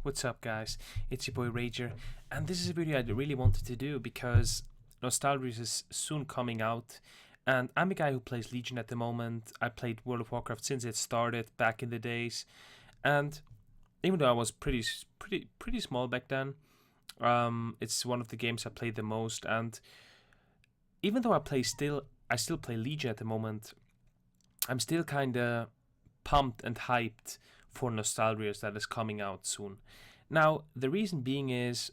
What's up, guys? It's your boy Rager, and this is a video I really wanted to do because Nostalrius is soon coming out, and I'm a guy who plays Legion at the moment. I played World of Warcraft since it started back in the days, and even though I was pretty small back then, it's one of the games I played the most. And even though I still play Legion at the moment, I'm still kind of pumped and hyped for Nostalrius that is coming out soon. Now, the reason being is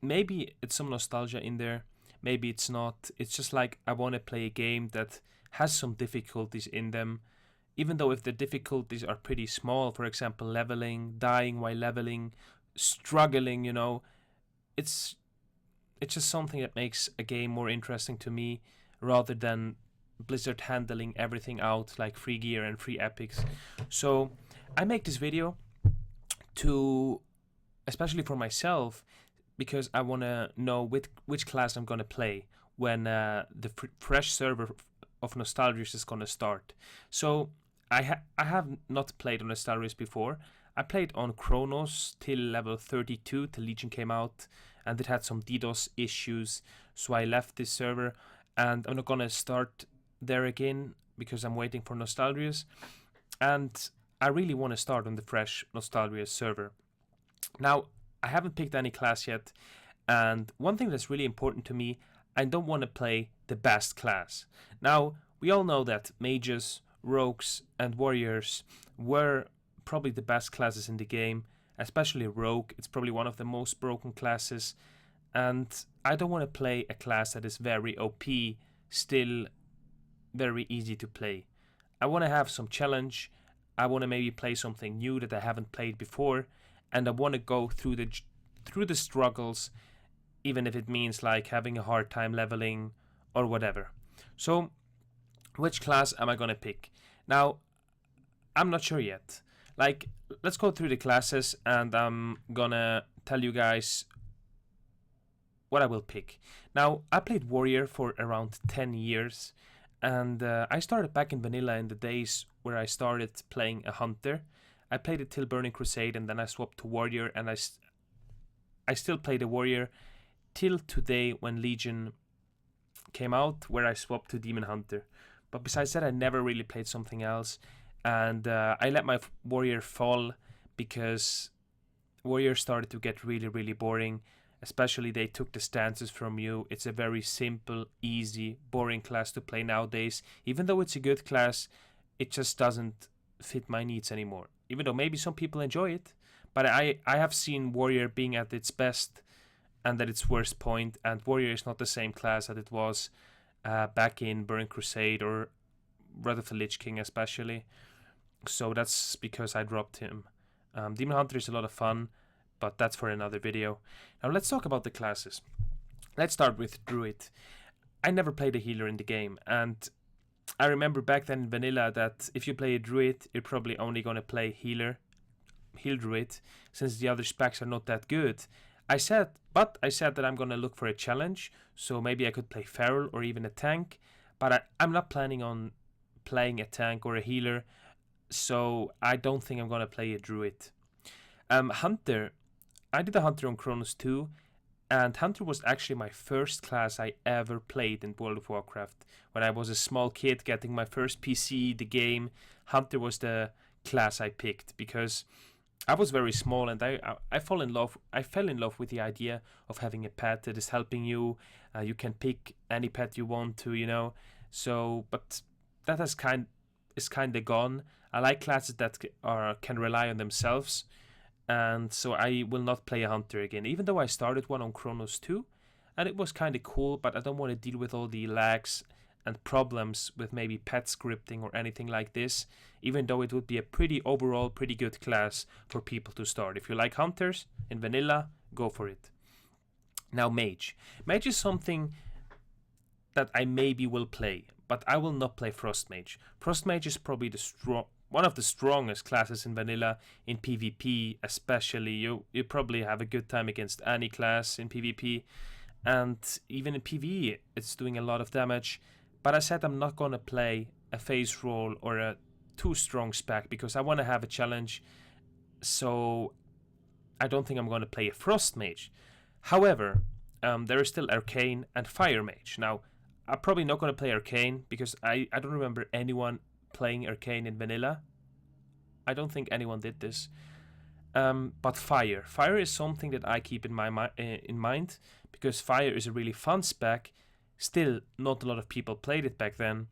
maybe it's some nostalgia in there, maybe it's not. It's just like I want to play a game that has some difficulties in them, even though if the difficulties are pretty small, for example, leveling, dying while leveling, struggling, it's just something that makes a game more interesting to me rather than Blizzard handling everything out like free gear and free epics. So I make this video to, especially for myself, because I want to know which class I'm going to play when the fresh server of Nostalrius is going to start. So I have not played on Nostalrius before. I played on Chronos till level 32 till Legion came out, and it had some DDoS issues, so I left this server, and I'm not going to start there again because I'm waiting for Nostalrius, and I really want to start on the fresh Nostalrius server. Now, I haven't picked any class yet, and one thing that's really important to me, I don't want to play the best class. Now, we all know that mages, rogues, and warriors were probably the best classes in the game, especially rogue. It's probably one of the most broken classes, and I don't want to play a class that is very OP, still very easy to play. I want to have some challenge. I want to maybe play something new that I haven't played before, and I want to go through the struggles, even if it means like having a hard time leveling or whatever. So, which class am I gonna pick? Now, I'm not sure yet. Like, let's go through the classes, and I'm gonna tell you guys what I will pick. Now, I played Warrior for around 10 years, and I started back in Vanilla in the days where I started playing a Hunter. I played it till Burning Crusade, and then I swapped to Warrior, and I still play the Warrior till today when Legion came out, where I swapped to Demon Hunter. But besides that, I never really played something else, and I let my Warrior fall because Warrior started to get really boring. Especially they took the stances from you. It's a very simple, easy, boring class to play nowadays. Even though it's a good class, it just doesn't fit my needs anymore. Even though maybe some people enjoy it, but I have seen Warrior being at its best and at its worst point, and Warrior is not the same class that it was back in Burning Crusade or Wrath of the Lich King especially. So that's because I dropped him. Demon Hunter is a lot of fun, but that's for another video. Now let's talk about the classes. Let's start with Druid. I never played a healer in the game, and I remember back then in Vanilla that if you play a Druid, you're probably only going to play heal Druid, since the other specs are not that good. I said that I'm going to look for a challenge, so maybe I could play Feral or even a tank, but I'm not planning on playing a tank or a healer, so I don't think I'm going to play a Druid. Hunter. I did a Hunter on Chronos 2, and Hunter was actually my first class I ever played in World of Warcraft. When I was a small kid getting my first PC, the game, Hunter was the class I picked because I was very small, and I fell in love with the idea of having a pet that is helping you. You can pick any pet you want to, So, but that is kind of gone. I like classes that can rely on themselves. And so I will not play a Hunter again, even though I started one on Chronos 2, and it was kind of cool, but I don't want to deal with all the lags and problems with maybe pet scripting or anything like this, even though it would be a overall pretty good class for people to start. If you like Hunters in Vanilla, go for it. Now Mage. Mage is something that I maybe will play, but I will not play Frost Mage. Frost Mage is probably one of the strongest classes in Vanilla in PvP, especially. You probably have a good time against any class in PvP, and even in PvE it's doing a lot of damage. But I said I'm not gonna play a phase roll or a too strong spec because I want to have a challenge. So I don't think I'm going to play a Frost Mage. However, there is still Arcane and Fire Mage. Now, I'm probably not going to play Arcane because I don't remember anyone playing Arcane in vanilla. I don't think anyone did this. But Fire. Fire is something that I keep in my in mind because Fire is a really fun spec. Still, not a lot of people played it back then,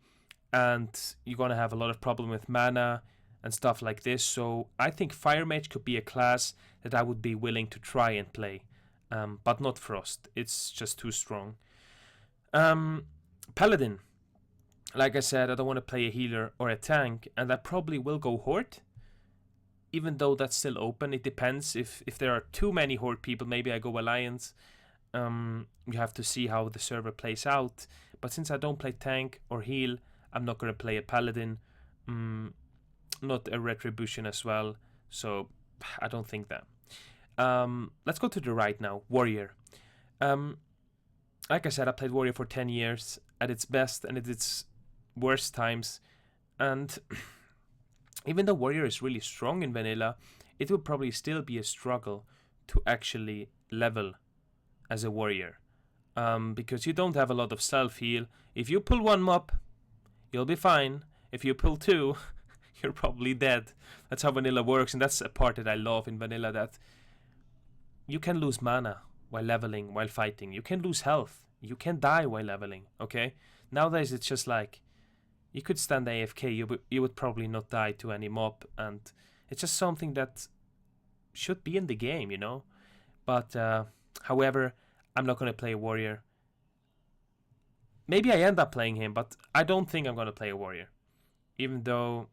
and you're gonna have a lot of problem with mana and stuff like this. So I think Fire Mage could be a class that I would be willing to try and play, but not Frost. It's just too strong. Paladin. Like I said, I don't want to play a healer or a tank, and I probably will go Horde. Even though that's still open, it depends. If there are too many Horde people, maybe I go Alliance. You have to see how the server plays out. But since I don't play tank or heal, I'm not going to play a Paladin. Not a Retribution as well. So I don't think that. Let's go to the right now. Warrior. Like I said, I played Warrior for 10 years at its best and at its worst times. And even though Warrior is really strong in vanilla, it will probably still be a struggle to actually level as a Warrior. Because you don't have a lot of self-heal. If you pull one mob, you'll be fine. If you pull two, you're probably dead. That's how vanilla works, and that's a part that I love in vanilla, that you can lose mana while leveling, while fighting. You can lose health. You can die while leveling, okay? Nowadays, it's just like, you could stand AFK, you would probably not die to any mob, and it's just something that should be in the game, you know? But, however, I'm not going to play a Warrior. Maybe I end up playing him, but I don't think I'm going to play a Warrior. Even though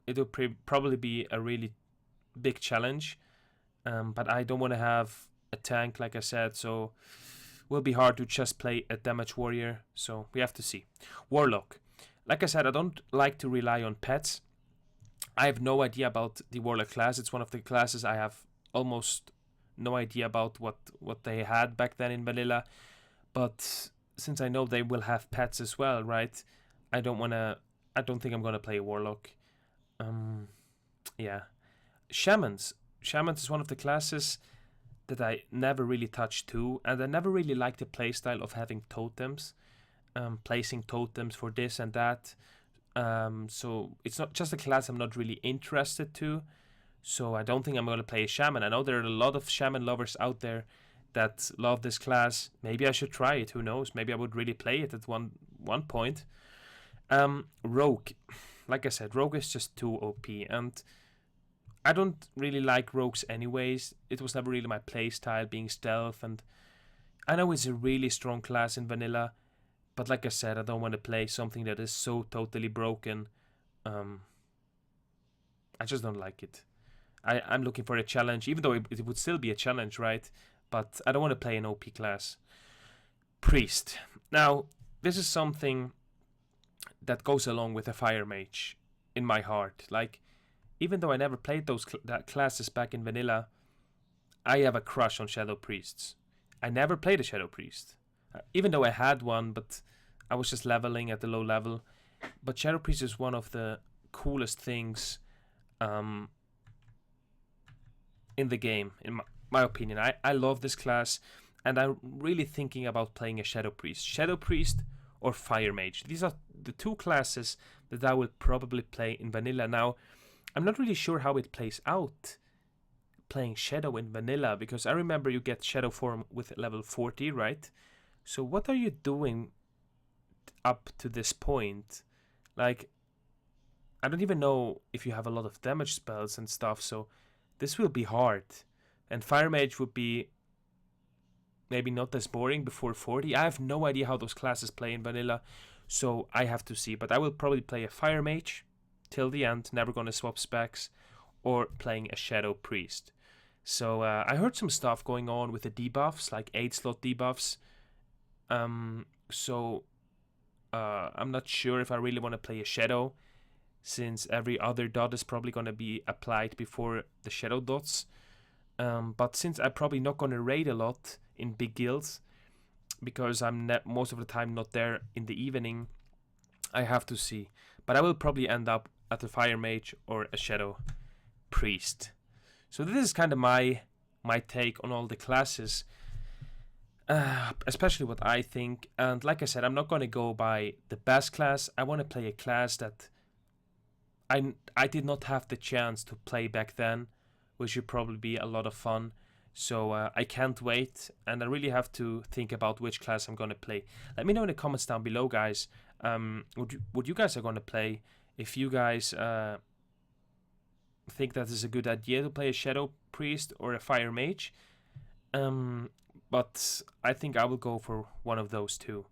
it will probably be a really big challenge. But I don't want to have a tank, like I said, so it will be hard to just play a damage Warrior. So we have to see. Warlock. Like I said, I don't like to rely on pets. I have no idea about the Warlock class. It's one of the classes I have almost no idea about what they had back then in vanilla. But since I know they will have pets as well, right? I don't think I'm gonna play a Warlock. Yeah. Shamans. Shamans is one of the classes that I never really touched too, and I never really liked the playstyle of having totems, placing totems for this and that. So it's not just a class I'm not really interested to. So I don't think I'm going to play a shaman. I know there are a lot of shaman lovers out there that love this class. Maybe I should try it. Who knows? Maybe I would really play it at one point. Rogue. Like I said, Rogue is just too OP, and I don't really like rogues anyways. It was never really my playstyle, being stealth, and I know it's a really strong class in vanilla, but like I said, I don't want to play something that is so totally broken. I just don't like it. I'm looking for a challenge, even though it would still be a challenge, right? But I don't want to play an OP class. Priest. Now, this is something that goes along with a Fire Mage in my heart. Like, even though I never played those classes back in vanilla, I have a crush on Shadow Priests. I never played a Shadow Priest, even though I had one, but I was just leveling at the low level. But Shadow Priest is one of the coolest things in the game, in my opinion. I love this class, and I'm really thinking about playing a Shadow Priest. Shadow Priest or Fire Mage. These are the two classes that I will probably play in vanilla. Now, I'm not really sure how it plays out playing Shadow in vanilla, because I remember you get Shadow form with level 40, right? So what are you doing up to this point? Like, I don't even know if you have a lot of damage spells and stuff, so this will be hard. And Fire Mage would be maybe not as boring before 40. I have no idea how those classes play in vanilla, so I have to see. But I will probably play a Fire Mage till the end, never gonna swap specs, or playing a Shadow Priest. So I heard some stuff going on with the debuffs, like 8-slot debuffs. So I'm not sure if I really want to play a Shadow, since every other dot is probably going to be applied before the Shadow dots. But since I'm probably not going to raid a lot in big guilds, because I'm most of the time not there in the evening, I have to see. But I will probably end up at a Fire Mage or a Shadow Priest. So this is kind of my my take on all the classes, especially what I think. And like I said, I'm not going to go by the best class. I want to play a class that I did not have the chance to play back then, which should probably be a lot of fun. So I can't wait, and I really have to think about which class I'm going to play. Let me know in the comments down below, guys, what you guys are going to play. If you guys think that is a good idea to play a Shadow Priest or a Fire Mage. But I think I will go for one of those two.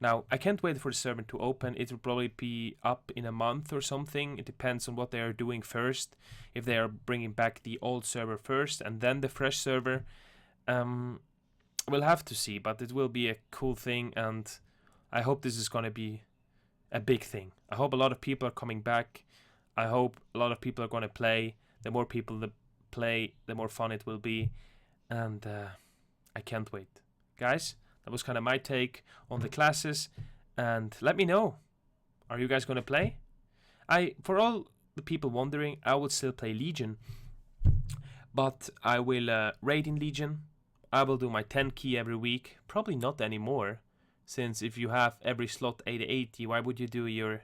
Now, I can't wait for the server to open. It will probably be up in a month or something. It depends on what they are doing first. If they are bringing back the old server first and then the fresh server, we'll have to see. But it will be a cool thing, and I hope this is going to be a big thing. I hope a lot of people are coming back. I hope a lot of people are going to play. The more people that play, the more fun it will be. And I can't wait. Guys, that was kind of my take on the classes. And let me know. Are you guys going to play? For all the people wondering, I will still play Legion. But I will raid in Legion. I will do my 10 key every week. Probably not anymore. Since if you have every slot 80, why would you do your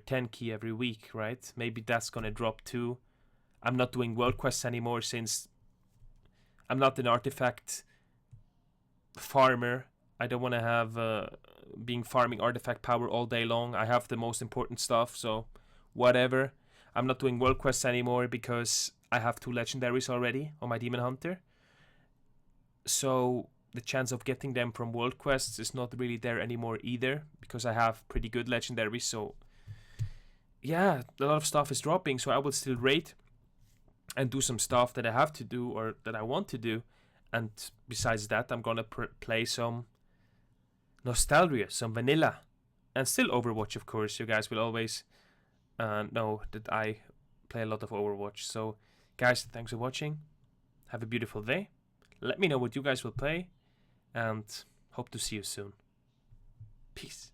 10 key every week, right? Maybe that's going to drop too. I'm not doing world quests anymore since I'm not an artifact farmer. I don't want to have being farming artifact power all day long. I have the most important stuff, so whatever. I'm not doing world quests anymore because I have 2 legendaries already on my Demon Hunter. So the chance of getting them from world quests is not really there anymore either, because I have pretty good legendaries. So yeah, a lot of stuff is dropping, so I will still raid and do some stuff that I have to do or that I want to do. And besides that, I'm gonna play some Nostalrius, some vanilla, and still Overwatch, of course. You guys will always know that I play a lot of Overwatch. So guys, thanks for watching. Have a beautiful day. Let me know what you guys will play, and hope to see you soon. Peace.